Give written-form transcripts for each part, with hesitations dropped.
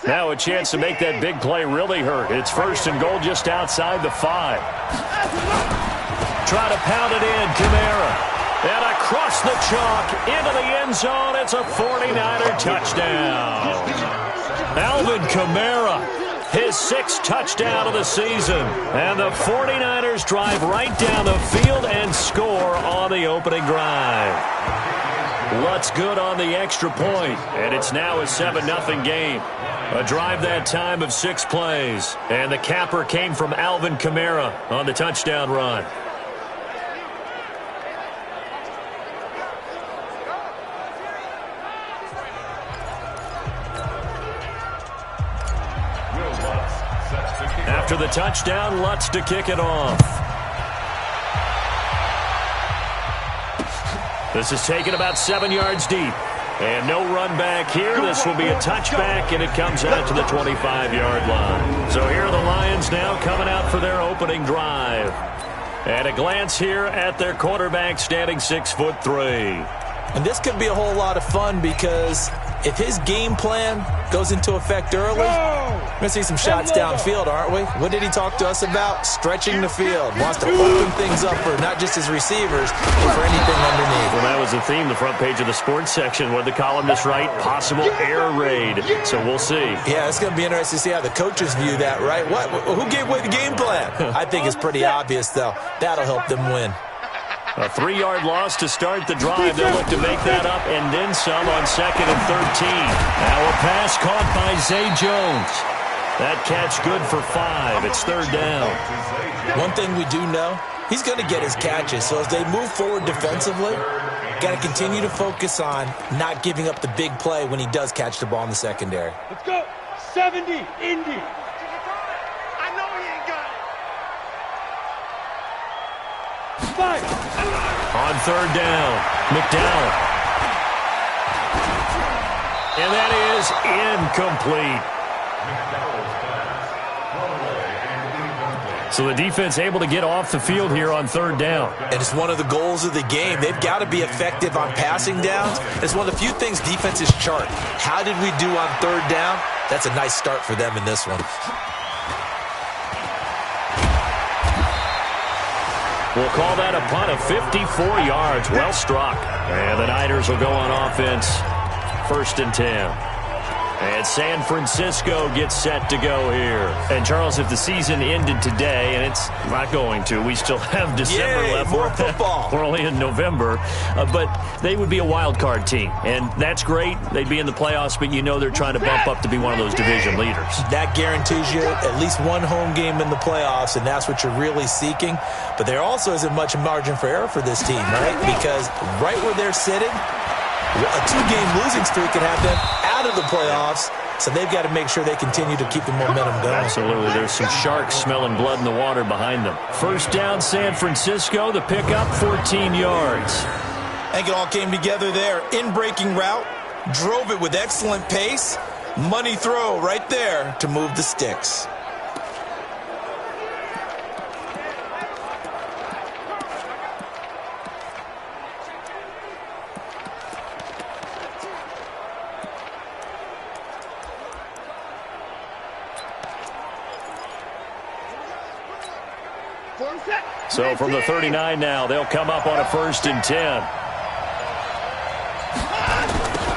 Now a chance to make that big play really hurt. It's 1st and goal just outside the 5. Try to pound it in, Kamara. And across the chalk, into the end zone. It's a 49er touchdown. Alvin Kamara, his 6th touchdown of the season. And the 49ers drive right down the field and score on the opening drive. Lutz good on the extra point, and it's now a 7-0 game. A drive that time of 6 plays, and the capper came from Alvin Kamara on the touchdown run. After the touchdown, Lutz to kick it off. This is taken about 7 yards deep. And no run back here. This will be a touchback, and it comes out to the 25-yard line. So here are the Lions now coming out for their opening drive. And a glance here at their quarterback standing 6'3". And this could be a whole lot of fun because if his game plan goes into effect early, we're going to see some shots downfield, aren't we? What did he talk to us about? Stretching the field. Wants to open things up for not just his receivers, but for anything underneath. Well, that was the theme, the front page of the sports section. What the columnists write, possible air raid. So we'll see. Yeah, it's going to be interesting to see how the coaches view that, right? Who gave away the game plan? I think it's pretty obvious, though. That'll help them win. A 3-yard loss to start the drive. They'll look to make that up and then some on 2nd and 13. Now a pass caught by Zay Jones. That catch good for 5. It's 3rd down. One thing we do know, he's going to get his catches. So as they move forward defensively, got to continue to focus on not giving up the big play when he does catch the ball in the secondary. Let's go. 70, Indy. On 3rd down, McDowell. And that is incomplete. So the defense able to get off the field here on 3rd down. And it's one of the goals of the game. They've got to be effective on passing downs. It's one of the few things defenses chart. How did we do on 3rd down? That's a nice start for them in this one. We'll call that a punt of 54 yards. Well struck. And the Niners will go on offense. 1st and 10. And San Francisco gets set to go here. And, Charles, if the season ended today, and it's not going to, we still have December left. More football. We're only in November. But they would be a wild card team. And that's great. They'd be in the playoffs, but you know they're trying to bump up to be one of those division leaders. That guarantees you at least one home game in the playoffs, and that's what you're really seeking. But there also isn't much margin for error for this team, right? Because right where they're sitting, a 2-game losing streak could have them out of the playoffs, so they've got to make sure they continue to keep the momentum going. Absolutely. There's some sharks smelling blood in the water behind them. 1st down, San Francisco. The pickup, 14 yards. I think it all came together there. In-breaking route, drove it with excellent pace. Money throw right there to move the sticks. So from the 39 now, they'll come up on a 1st and 10.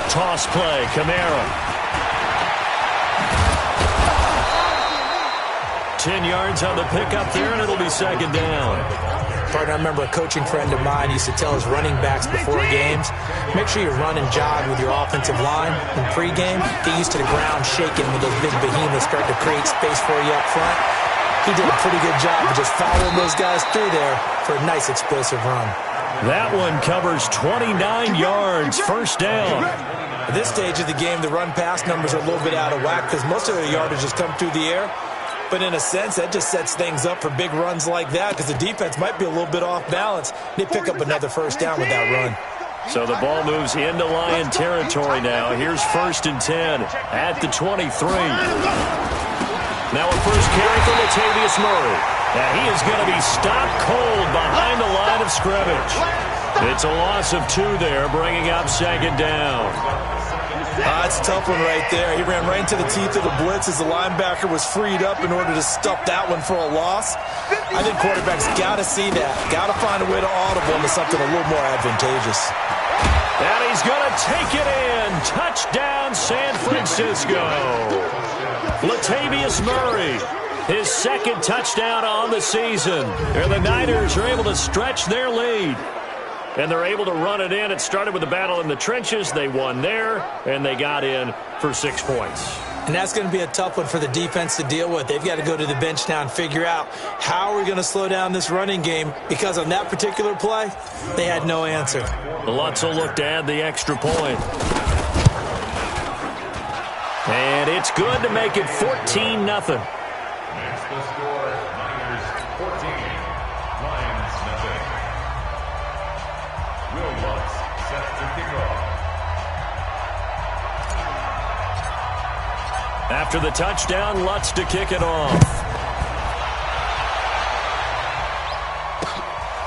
Toss play, Kamara. 10 yards on the pickup there, and it'll be 2nd down. Partner, I remember a coaching friend of mine used to tell his running backs before games, make sure you run and jog with your offensive line in pregame. Get used to the ground shaking when those big behemoths start to create space for you up front. He did a pretty good job of just following those guys through there for a nice explosive run. That one covers 29 yards, 1st down. At this stage of the game, the run-pass numbers are a little bit out of whack because most of their yardage has come through the air. But in a sense, that just sets things up for big runs like that because the defense might be a little bit off balance. They pick up another 1st down with that run. So the ball moves into Lion territory now. Here's 1st and 10 at the 23. Now a first carry for Latavius Murray. Now he is going to be stopped cold behind the line of scrimmage. It's a loss of 2 there, bringing up 2nd down. It's a tough one right there. He ran right into the teeth of the blitz as the linebacker was freed up in order to stuff that one for a loss. I think quarterbacks got to see that. Got to find a way to audible into something a little more advantageous. And he's going to take it in. Touchdown, San Francisco. Latavius Murray, his second touchdown on the season. And the Niners are able to stretch their lead. And they're able to run it in. It started with a battle in the trenches. They won there, and they got in for 6 points. And that's going to be a tough one for the defense to deal with. They've got to go to the bench now and figure out how are we going to slow down this running game, because on that particular play, they had no answer. Lutz will look to add the extra point. And it's good to make it 14-0. That's the score. Niners 14, Lions nothing. Will Lutz set to kick off. After the touchdown, Lutz to kick it off.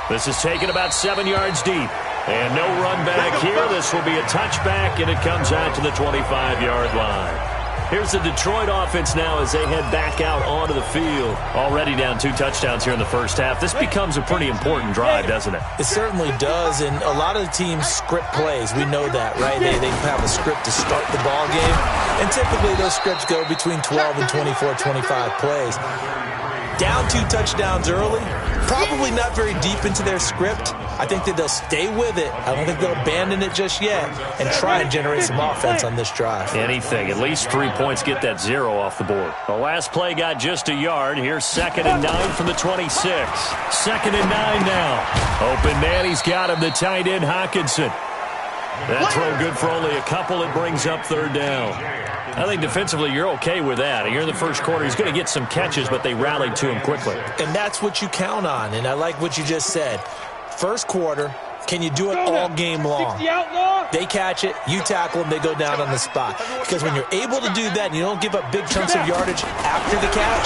This is taken about 7 yards deep. And no run back here. This will be a touchback, and it comes out to the 25-yard line. Here's the Detroit offense now as they head back out onto the field. Already down 2 touchdowns here in the first half. This becomes a pretty important drive, doesn't it? It certainly does, and a lot of the teams script plays. We know that, right? They have a script to start the ball game, and typically those scripts go between 12 and 24, 25 plays. Down 2 touchdowns early, probably not very deep into their script. I think that they'll stay with it. I don't think they'll abandon it just yet and try and generate some offense on this drive. Anything. At least 3 points, get that 0 off the board. The last play got just a yard. Here's 2nd and 9 from the 26. 2nd and 9 now. Open man, he's got him, the tight end Hockenson. That throw good for only a couple. It brings up 3rd down. I think defensively you're okay with that. Here in the first quarter, he's going to get some catches, but they rallied to him quickly. And that's what you count on, and I like what you just said. First quarter, can you do it all game long? They catch it, you tackle them, they go down on the spot. Because when you're able to do that and you don't give up big chunks of yardage after the catch,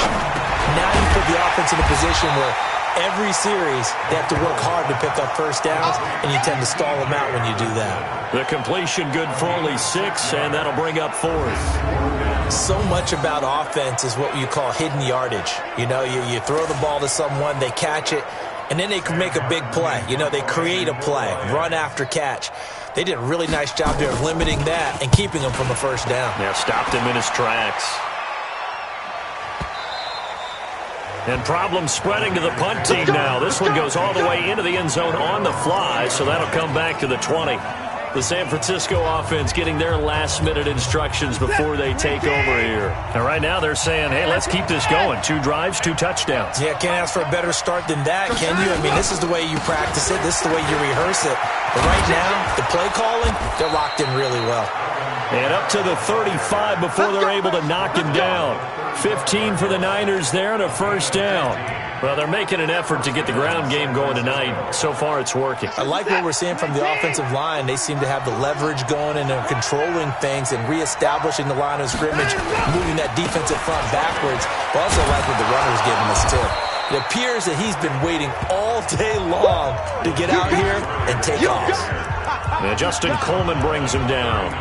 now you put the offense in a position where every series they have to work hard to pick up first downs, and you tend to stall them out when you do that. The completion good for only 6, and that'll bring up 4th. So much about offense is what you call hidden yardage. You know, you throw the ball to someone, they catch it, and then they can make a big play. You know, they create a play, run after catch. They did a really nice job there of limiting that and keeping him from a first down. Yeah, stopped him in his tracks. And problems spreading to the punt team now. This one goes all the way into the end zone on the fly, so that'll come back to the 20. The San Francisco offense getting their last-minute instructions before they take over here. And right now they're saying, hey, let's keep this going. 2 drives, 2 touchdowns. Yeah, can't ask for a better start than that, can you? I mean, this is the way you practice it. This is the way you rehearse it. But right now, the play calling, they're locked in really well. And up to the 35 before they're able to knock him down. 15 for the Niners there and a first down. Well, they're making an effort to get the ground game going tonight. So far, it's working. I like what we're seeing from the offensive line. They seem to have the leverage going, and they're controlling things and reestablishing the line of scrimmage, moving that defensive front backwards. But also like what the runner's giving us, too. It appears that he's been waiting all day long to get out here and take off. And Justin Coleman brings him down.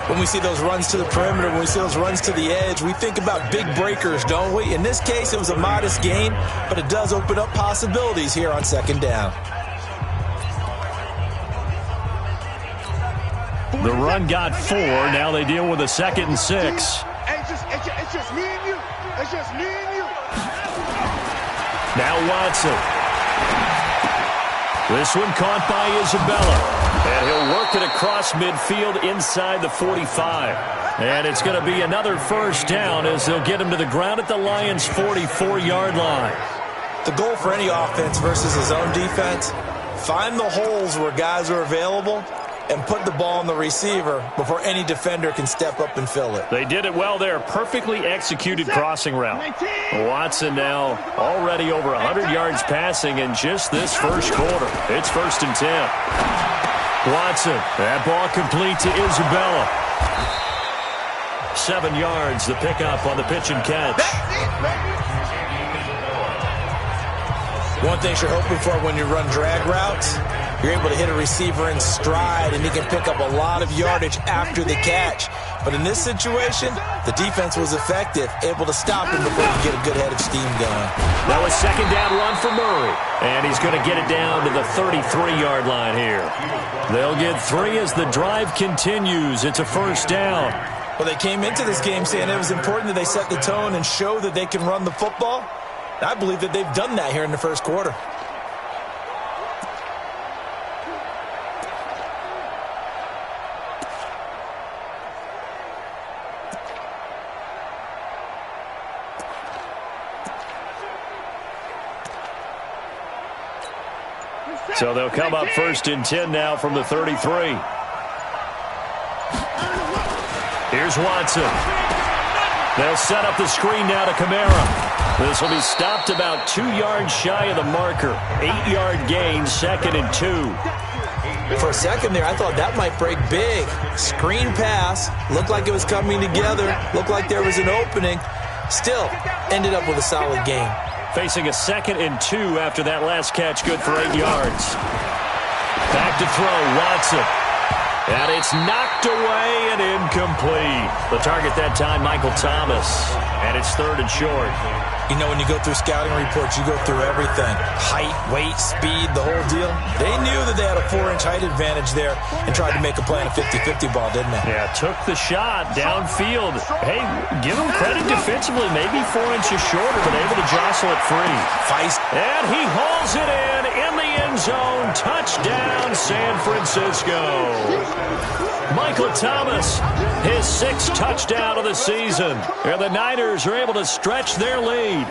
When we see those runs to the perimeter, when we see those runs to the edge, we think about big breakers, don't we? In this case, it was a modest gain, but it does open up possibilities here on 2nd down. The run got 4. Now they deal with a 2nd and 6. It's just me and you. It's just me and you. Now Watson. This one caught by Isabella. And he'll work it across midfield inside the 45. And it's going to be another first down as they'll get him to the ground at the Lions' 44-yard line. The goal for any offense versus his own defense, find the holes where guys are available and put the ball on the receiver before any defender can step up and fill it. They did it well there. Perfectly executed crossing route. Watson now already over 100 yards passing in just this first quarter. It's 1st and 10. Watson, that ball complete to Isabella. 7 yards, the pickup on the pitch and catch. One thing you're hoping for when you run drag routes, you're able to hit a receiver in stride, and he can pick up a lot of yardage after the catch. But in this situation, the defense was effective, able to stop him before he get a good head of steam going. Now a second down run for Murray, and he's going to get it down to the 33-yard line here. They'll get 3 as the drive continues. It's a first down. Well, they came into this game saying it was important that they set the tone and show that they can run the football. I believe that they've done that here in the first quarter. So they'll come up 1st and 10 now from the 33. Here's Watson. They'll set up the screen now to Kamara. This will be stopped about 2 yards shy of the marker. 8-yard gain, 2nd and 2. For a second there, I thought that might break big. Screen pass. Looked like it was coming together. Looked like there was an opening. Still, ended up with a solid gain. Facing a 2nd and 2 after that last catch, good for 8 yards. Back to throw, Watson. And it's knocked away and incomplete. The target that time, Michael Thomas. And it's 3rd and short. You know, when you go through scouting reports, you go through everything. Height, weight, speed, the whole deal. They knew that they had a 4-inch height advantage there and tried to make a play on a 50-50 ball, didn't they? Yeah, took the shot downfield. Hey, give them credit defensively. Maybe 4 inches shorter, but able to jostle it free. Feist. And he hauls it in the end zone. Touchdown, San Francisco. Michael Thomas, his 6th touchdown of the season. And the Niners are able to stretch their lead.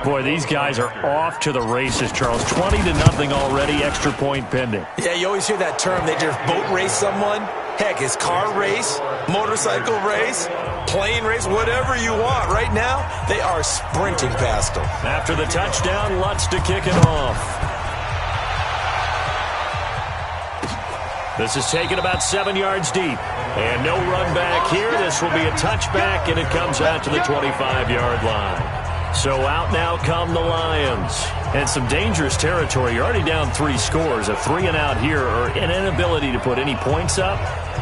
Boy, these guys are off to the races, Charles. 20-0 already, extra point pending. Yeah, you always hear that term. They just boat race someone. Heck, it's car race, motorcycle race, plane race, whatever you want. Right now, they are sprinting past them. After the touchdown, Lutz to kick it off. This is taken about 7 yards deep. And no run back here. This will be a touchback, and it comes out to the 25-yard line. So out now come the Lions. And some dangerous territory. You're already down 3 scores. A 3-and-out here, or an inability to put any points up.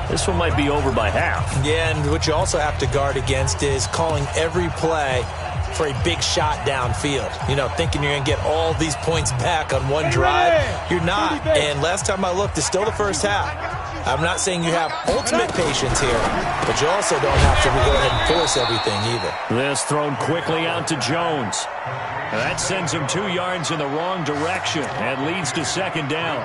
This one might be over by half. Yeah, and what you also have to guard against is calling every play for a big shot downfield. You know, thinking you're going to get all these points back on one drive. You're not. And last time I looked, it's still the first half. I'm not saying you have ultimate patience here, but you also don't have to go ahead and force everything either. This thrown quickly out to Jones. That sends him 2 yards in the wrong direction and leads to 2nd down.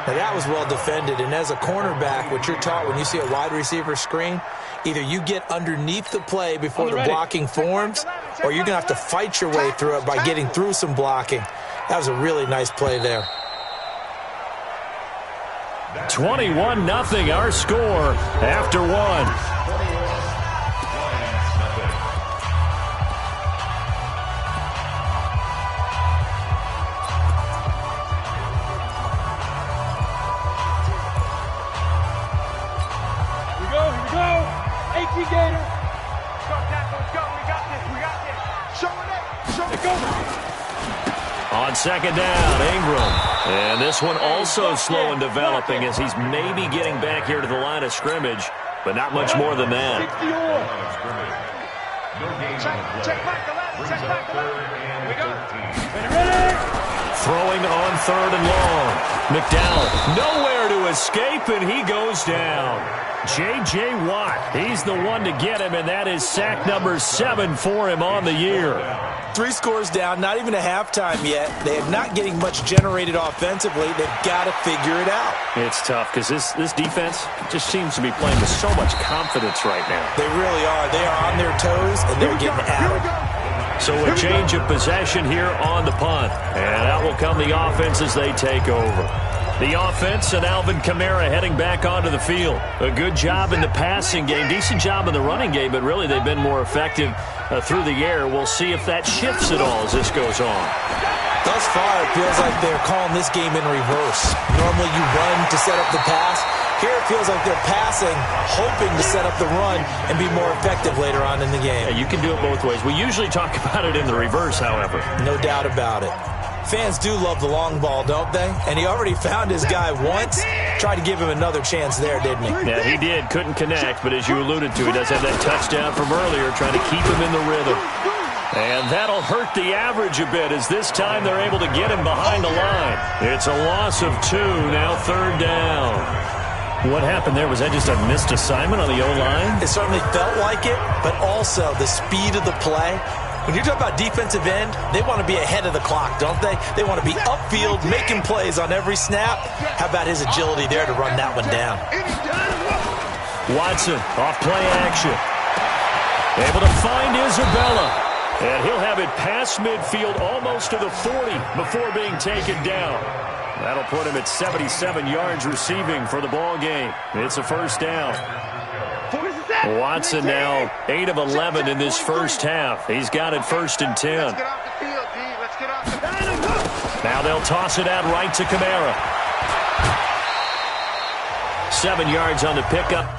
Now that was well defended, and as a cornerback, what you're taught when you see a wide receiver screen, either you get underneath the play before the blocking forms, or you're going to have to fight your way through it by getting through some blocking. That was a really nice play there. 21-0 our score after 1. On 2nd down, Ingram. And this one also slow in developing as he's maybe getting back here to the line of scrimmage, but not much more than that. Throwing on 3rd and long. McDowell nowhere to escape, and he goes down. J.J. Watt, he's the one to get him, and that is sack number 7 for him on the year. 3 scores down, not even a halftime yet. They are not getting much generated offensively. They've got to figure it out. It's tough because this defense just seems to be playing with so much confidence right now. They really are. They are on their toes, and they're getting at it. So a change of possession here on the punt. And out will come the offense as they take over. The offense and Alvin Kamara heading back onto the field. A good job in the passing game. Decent job in the running game, but really they've been more effective through the air. We'll see if that shifts at all as this goes on. Thus far, it feels like they're calling this game in reverse. Normally you run to set up the pass. Here it feels like they're passing, hoping to set up the run and be more effective later on in the game. Yeah, you can do it both ways. We usually talk about it in the reverse, however. No doubt about it. Fans do love the long ball, don't they? And he already found his guy once. Tried to give him another chance there, didn't he? Yeah, he did. Couldn't connect, but as you alluded to, he does have that touchdown from earlier, trying to keep him in the rhythm. And that'll hurt the average a bit, as this time they're able to get him behind the line. It's a loss of 2, now 3rd down. What happened there? Was that just a missed assignment on the O-line? It certainly felt like it, but also the speed of the play. When you talk about defensive end, they want to be ahead of the clock, don't they? They want to be upfield, making plays on every snap. How about his agility there to run that one down? Watson, off play action. Able to find Isabella. And he'll have it past midfield almost to the 40 before being taken down. That'll put him at 77 yards receiving for the ball game. It's a 1st down. Watson now 8 of 11 in this first half. He's got it 1st and 10. Let's get off the field, D. Let's get off the field. Now they'll toss it out right to Kamara. 7 yards on the pickup.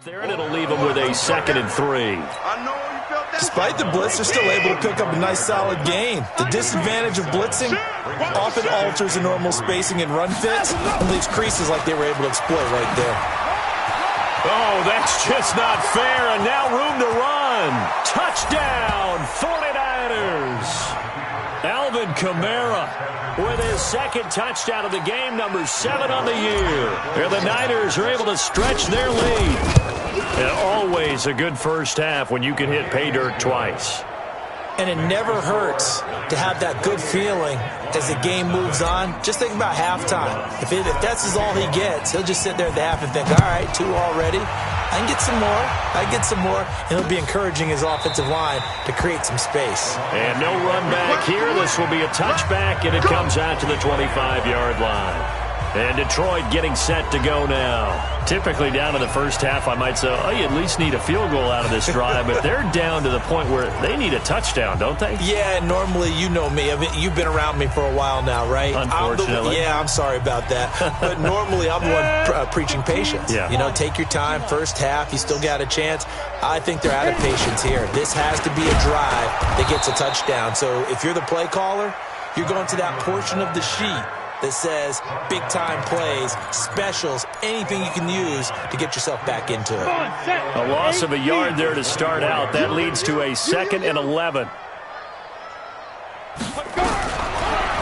there, and it'll leave them with a 2nd and 3. Despite the blitz, they're still able to pick up a nice solid gain. The disadvantage of blitzing often alters the normal spacing and run fits and leaves creases like they were able to exploit right there. Oh, that's just not fair, and now room to run. Touchdown, 49ers. Alvin Kamara with his 2nd touchdown of the game, number 7 on the year. And the Niners are able to stretch their lead. And always a good first half when you can hit pay dirt twice. And it never hurts to have that good feeling as the game moves on. Just think about halftime. If that's all he gets, he'll just sit there at the half and think, all right, 2 already. I can get some more. I get some more. And he'll be encouraging his offensive line to create some space. And no run back here. This will be a touchback, and it comes out to the 25-yard line. And Detroit getting set to go now. Typically down in the first half, I might say, oh, you at least need a field goal out of this drive. But they're down to the point where they need a touchdown, don't they? Yeah, normally, you know me. I mean, you've been around me for a while now, right? Unfortunately. I'm sorry about that. But normally, I'm the one preaching patience. Yeah. You know, take your time. First half, you still got a chance. I think they're out of patience here. This has to be a drive that gets a touchdown. So if you're the play caller, you're going to that portion of the sheet that says big-time plays, specials, anything you can use to get yourself back into it. A loss of a yard there to start out. That leads to a 2nd and 11.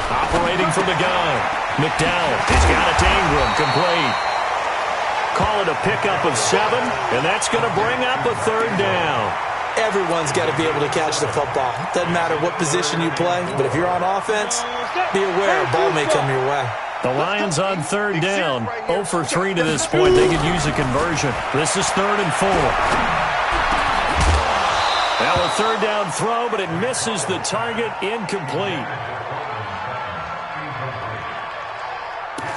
Operating from the gun. McDowell, he's got it to Ingram, complete. Call it a pickup of 7, and that's going to bring up a 3rd down. Everyone's got to be able to catch the football. Doesn't matter what position you play, but if you're on offense, be aware a ball may come your way. The Lions on 3rd down. 0 for 3 to this point. They could use a conversion. This is 3rd and 4. Now a 3rd down throw, but it misses the target, incomplete.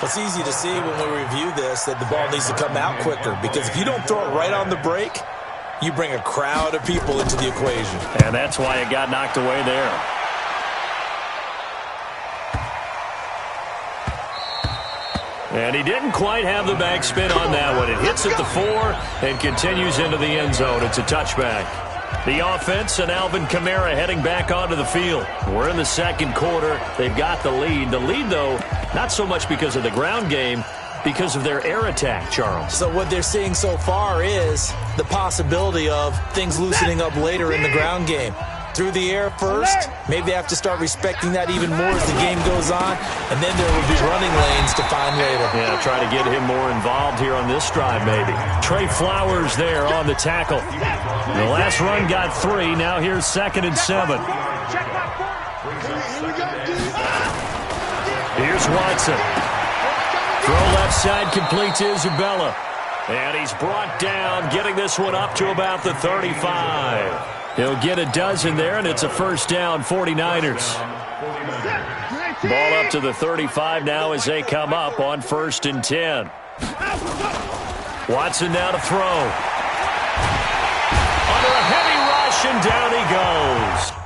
It's easy to see when we review this that the ball needs to come out quicker, because if you don't throw it right on the break, you bring a crowd of people into the equation. And that's why it got knocked away there. And he didn't quite have the backspin on that one. It hits at the 4 and continues into the end zone. It's a touchback. The offense and Alvin Kamara heading back onto the field. We're in the 2nd quarter. They've got the lead. The lead, though, not so much because of the ground game, because of their air attack, Charles. So what they're seeing so far is the possibility of things loosening up later in the ground game. Through the air first, maybe they have to start respecting that even more as the game goes on, and then there will be running lanes to find later. Yeah, try to get him more involved here on this drive, maybe. Trey Flowers there on the tackle. The last run got 3. Now here's 2nd and 7. Here's Watson. Throw left side, complete to Isabella. And he's brought down, getting this one up to about the 35. He'll get a dozen there, and it's a 1st down, 49ers. Ball up to the 35 now as they come up on 1st and 10. Watson now to throw. Under a heavy rush, and down he goes.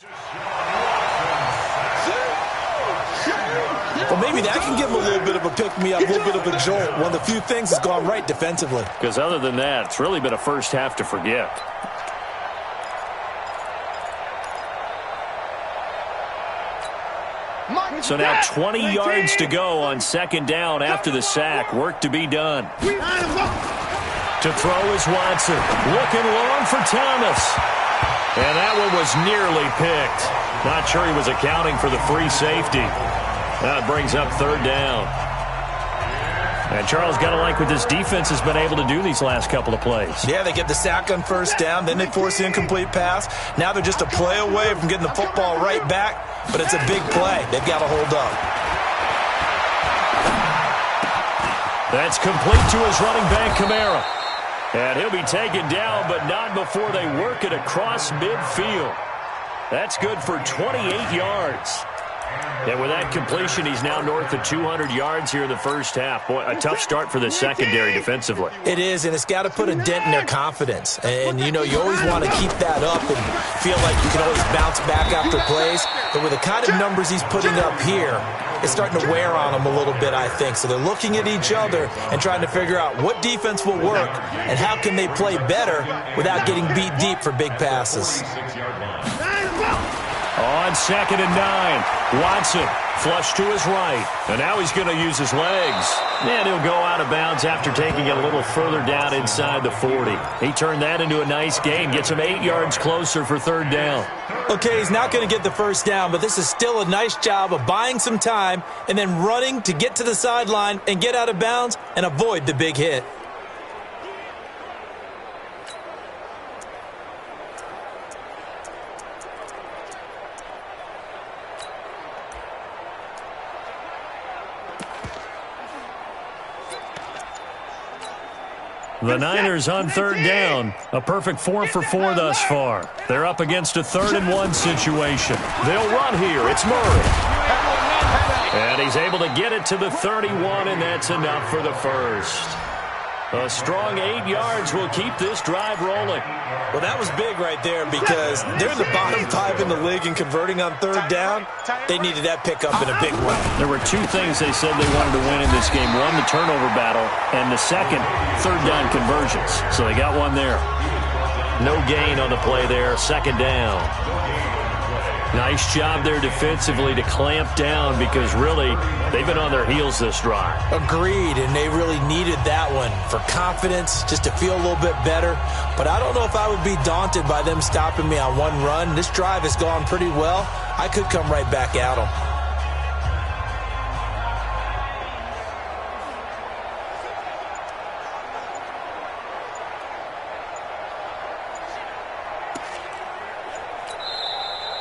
Well, maybe that can give him a little bit of a pick-me-up, a little bit of a jolt. One of the few things has gone right defensively. Because other than that, it's really been a first half to forget. So now 20 yards to go on second down after the sack. Work to be done. To throw is Watson. Looking long for Thomas. And that one was nearly picked. Not sure he was accounting for the free safety. That brings up third down. And Charles, got to like what this defense has been able to do these last couple of plays. Yeah, they get the sack on first down, then they force the incomplete pass. Now they're just a play away from getting the football right back, but it's a big play. They've got to hold up. That's complete to his running back, Kamara. And he'll be taken down, but not before they work it across midfield. That's good for 28 yards. And with that completion, he's now north of 200 yards here in the first half. Boy, a tough start for the secondary defensively. It is, and it's got to put a dent in their confidence. And, you know, you always want to keep that up and feel like you can always bounce back after plays. But with the kind of numbers he's putting up here, it's starting to wear on them a little bit, I think. So they're looking at each other and trying to figure out what defense will work and how can they play better without getting beat deep for big passes. On second and 9, Watson flush to his right. And now he's going to use his legs. And he'll go out of bounds after taking it a little further down inside the 40. He turned that into a nice gain. Gets him 8 yards closer for third down. Okay, he's not going to get the first down, but this is still a nice job of buying some time and then running to get to the sideline and get out of bounds and avoid the big hit. The Niners on third down. A perfect 4 for 4 thus far. They're up against a 3rd and 1 situation. They'll run here. It's Murray. And he's able to get it to the 31, and that's enough for the first. A strong 8 yards will keep this drive rolling. Well, that was big right there because they're in the bottom 5 in the league and converting on third down. They needed that pickup in a big way. There were 2 things they said they wanted to win in this game. One, the turnover battle, and the second, third down conversions. So they got one there. No gain on the play there. Second down. Nice job there defensively to clamp down because really they've been on their heels this drive. Agreed, and they really needed that one for confidence, just to feel a little bit better. But I don't know if I would be daunted by them stopping me on one run. This drive has gone pretty well. I could come right back at them.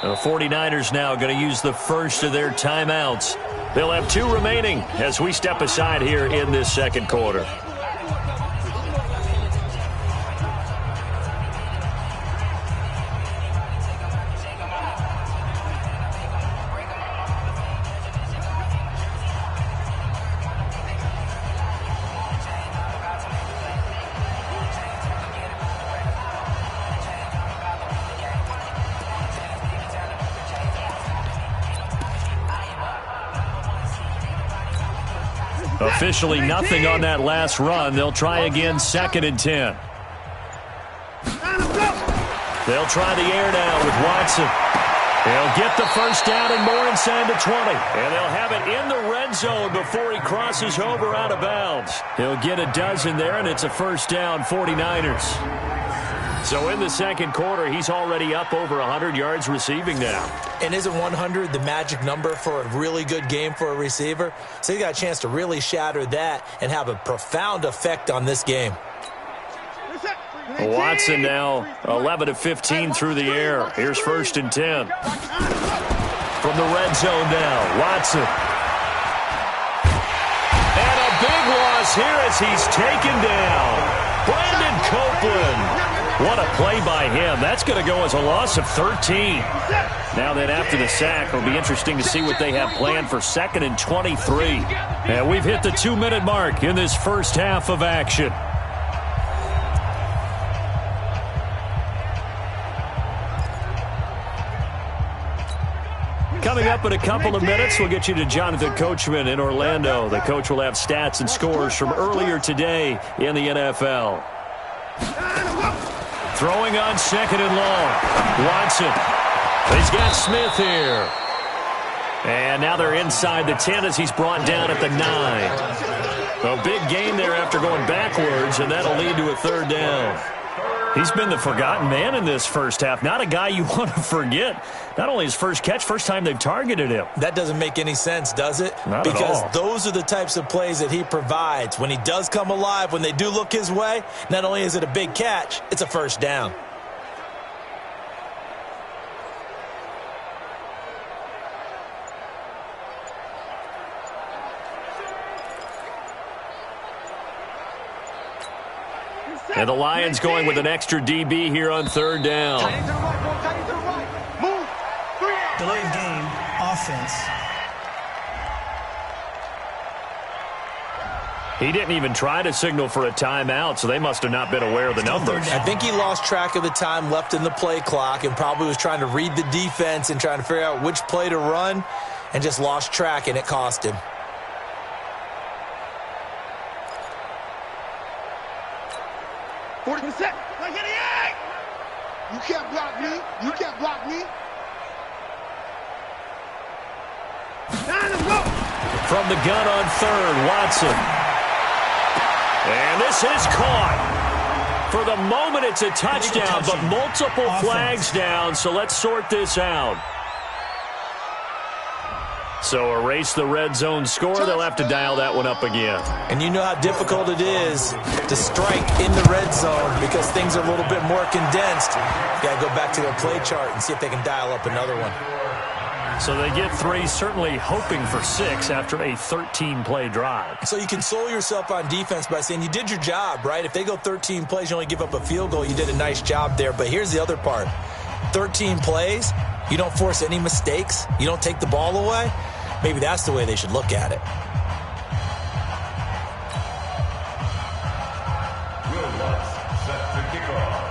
The 49ers now going to use the first of their timeouts. They'll have 2 remaining as we step aside here in this second quarter. Officially nothing on that last run. They'll try again, 2nd and 10. They'll try the air now with Watson. They'll get the first down and more inside the 20. And they'll have it in the red zone before he crosses over out of bounds. He'll get a dozen there, and it's a first down, 49ers. So in the second quarter, he's already up over 100 yards receiving now. And isn't 100 the magic number for a really good game for a receiver? So he got a chance to really shatter that and have a profound effect on this game. Watson now 11 of 15 through the air. Here's 1st and 10. From the red zone now, Watson. And a big loss here as he's taken down. Brandon Copeland. What a play by him. That's going to go as a loss of 13. Now then, after the sack, it'll be interesting to see what they have planned for 2nd and 23. And we've hit the 2-minute mark in this first half of action. Coming up in a couple of minutes, we'll get you to Jonathan Coachman in Orlando. The coach will have stats and scores from earlier today in the NFL. Throwing on second and long. Watson. He's got Smith here. And now they're inside the 10 as he's brought down at the 9. A big gain there after going backwards, and that'll lead to a third down. He's been the forgotten man in this first half. Not a guy you want to forget. Not only his first catch, first time they've targeted him. That doesn't make any sense, does it? Not at all. Because those are the types of plays that he provides. When he does come alive, when they do look his way, not only is it a big catch, it's a first down. And the Lions going with an extra DB here on third down. Delayed game, offense. He didn't even try to signal for a timeout, so they must have not been aware of the numbers. I think he lost track of the time left in the play clock and probably was trying to read the defense and trying to figure out which play to run and just lost track, and it cost him. You can't block me. You can't block me. From the gun on third, Watson. And this is caught. For the moment, it's a touchdown, but multiple flags down, so let's sort this out. So erase the red zone score. They'll have to dial that one up again. And you know how difficult it is to strike in the red zone because things are a little bit more condensed. You got to go back to their play chart and see if they can dial up another one. So they get 3, certainly hoping for 6 after a 13-play drive. So you console yourself on defense by saying you did your job, right? If they go 13 plays, you only give up a field goal, you did a nice job there. But here's the other part. 13 plays, you don't force any mistakes, you don't take the ball away. Maybe that's the way they should look at it. Will Lutz set to kick off.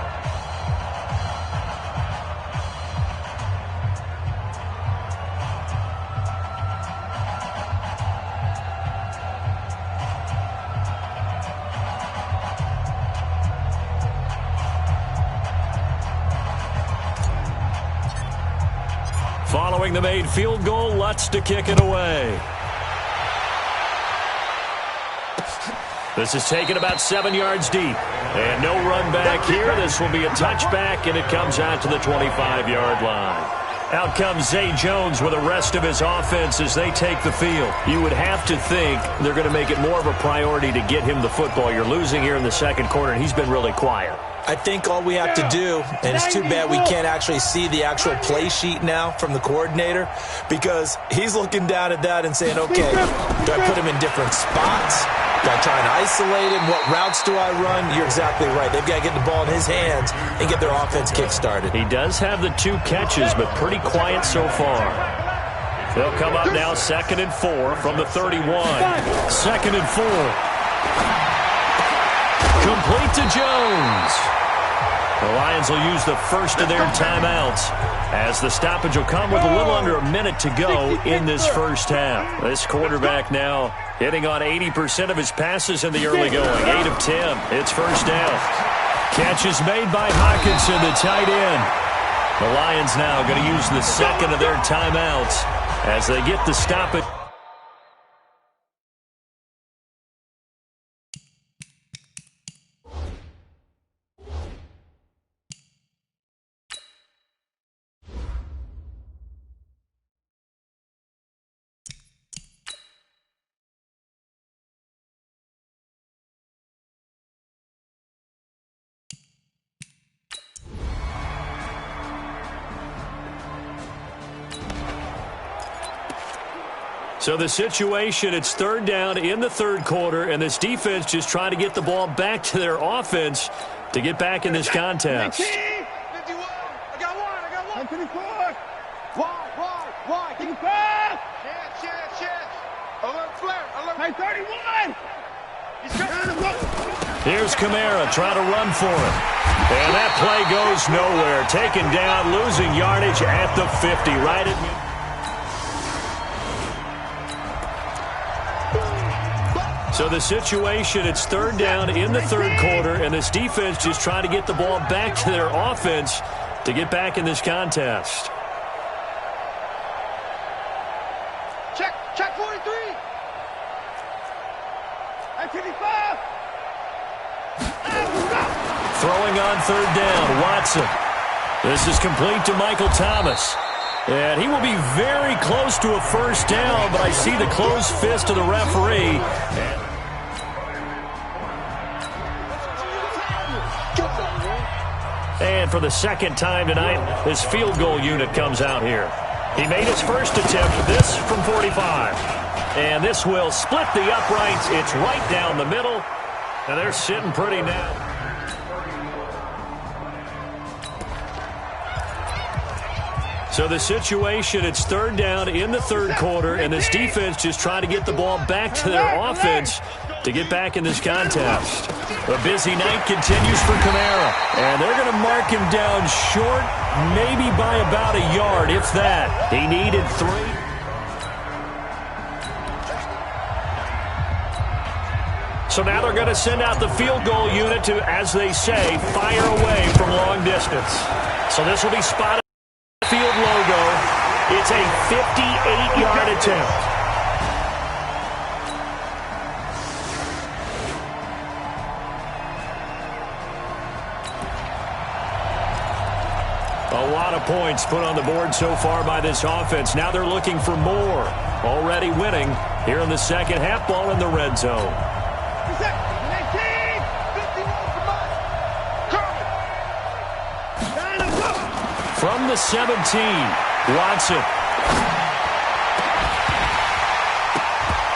Following the made field goal, Lutz to kick it away. This is taken about 7 yards deep. And no run back here. This will be a touchback, and it comes out to the 25-yard line. Out comes Zay Jones with the rest of his offense as they take the field. You would have to think they're going to make it more of a priority to get him the football. You're losing here in the second quarter, and he's been really quiet. I think all we have to do, and it's too bad we can't actually see the actual play sheet now from the coordinator, because he's looking down at that and saying, okay, do I put him in different spots? Do I try and isolate him? What routes do I run? You're exactly right. They've got to get the ball in his hands and get their offense kick-started. He does have the 2 catches, but pretty quiet so far. They'll come up now 2nd and 4 from the 31. 2nd and 4. Complete to Jones. The Lions will use the first of their timeouts as the stoppage will come with a little under a minute to go in this first half. This quarterback now hitting on 80% of his passes in the early going. 8 of 10. It's first down. Catch is made by Hockenson, the tight end. The Lions now going to use the second of their timeouts as they get to stop it. So the situation, it's third down in the third quarter, and this defense just trying to get the ball back to their offense to get back in this contest. 51. I got one. 54. Why? 55. Chance. Alert flare. Hey, 31. He's trying to go. Here's Kamara trying to run for it. And that play goes nowhere. Taken down, losing yardage at the 50, right at So the situation, it's third down in the third quarter, and this defense just trying to get the ball back to their offense to get back in this contest. Check 43. At 55. Throwing on third down, Watson. This is complete to Michael Thomas. And he will be very close to a first down, but I see the closed fist of the referee. And for the second time tonight, his field goal unit comes out here. He made his first attempt, this from 45. And this will split the uprights. It's right down the middle. And they're sitting pretty now. So the situation, it's third down in the third quarter, and this defense just trying to get the ball back to their offense to get back in this contest. A busy night continues for Kamara, and they're going to mark him down short, maybe by about a yard, if that. He needed 3. So now they're going to send out the field goal unit to, as they say, fire away from long distance. So this will be spotted. Field logo. It's a 58-yard attempt. A lot of points put on the board so far by this offense. Now they're looking for more. Already winning here in the second half, ball in the red zone. From the 17, Watson.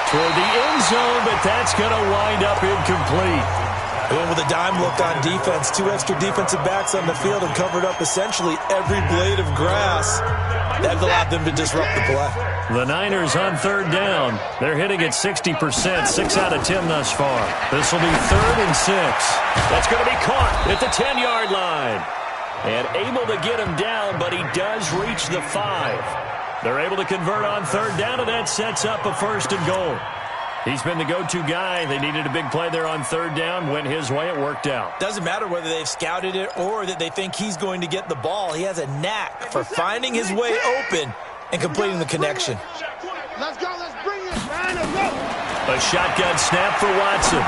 Toward the end zone, but that's going to wind up incomplete. And with a dime look on defense, 2 extra defensive backs on the field and covered up essentially every blade of grass. That allowed them to disrupt the play. The Niners on third down. They're hitting at 60%, 6 out of 10 thus far. This will be 3rd and 6. That's going to be caught at the 10-yard line. And able to get him down, but he does reach the 5. They're able to convert on third down, and that sets up a 1st and goal. He's been the go-to guy. They needed a big play there on third down. Went his way. It worked out. Doesn't matter whether they've scouted it or that they think he's going to get the ball. He has a knack for finding his way open and completing the connection. Let's go. Let's bring it. A shotgun snap for Watson.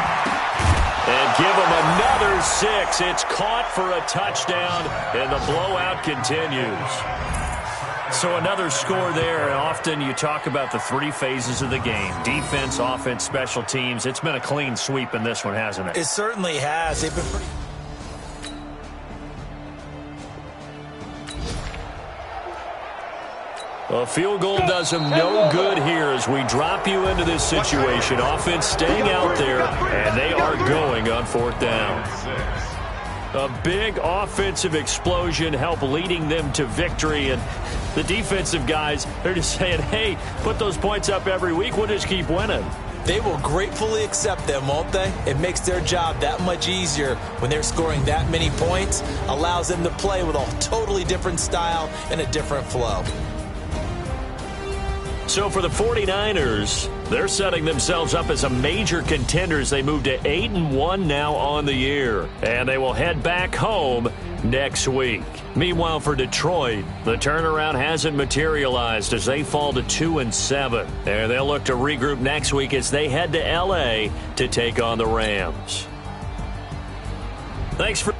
And give him another 6. It's caught for a touchdown, and the blowout continues. So another score there. And often you talk about the 3 phases of the game. Defense, offense, special teams. It's been a clean sweep in this one, hasn't it? It certainly has. They've been pretty... A field goal does them no good here as we drop you into this situation. Offense staying out there, and they are going on 4th down. A big offensive explosion helped leading them to victory, and the defensive guys, they're just saying, hey, put those points up every week. We'll just keep winning. They will gratefully accept them, won't they? It makes their job that much easier when they're scoring that many points. Allows them to play with a totally different style and a different flow. So for the 49ers, they're setting themselves up as a major contender as they move to 8-1 now on the year. And they will head back home next week. Meanwhile, for Detroit, the turnaround hasn't materialized as they fall to 2-7. And they'll look to regroup next week as they head to L.A. to take on the Rams. Thanks for...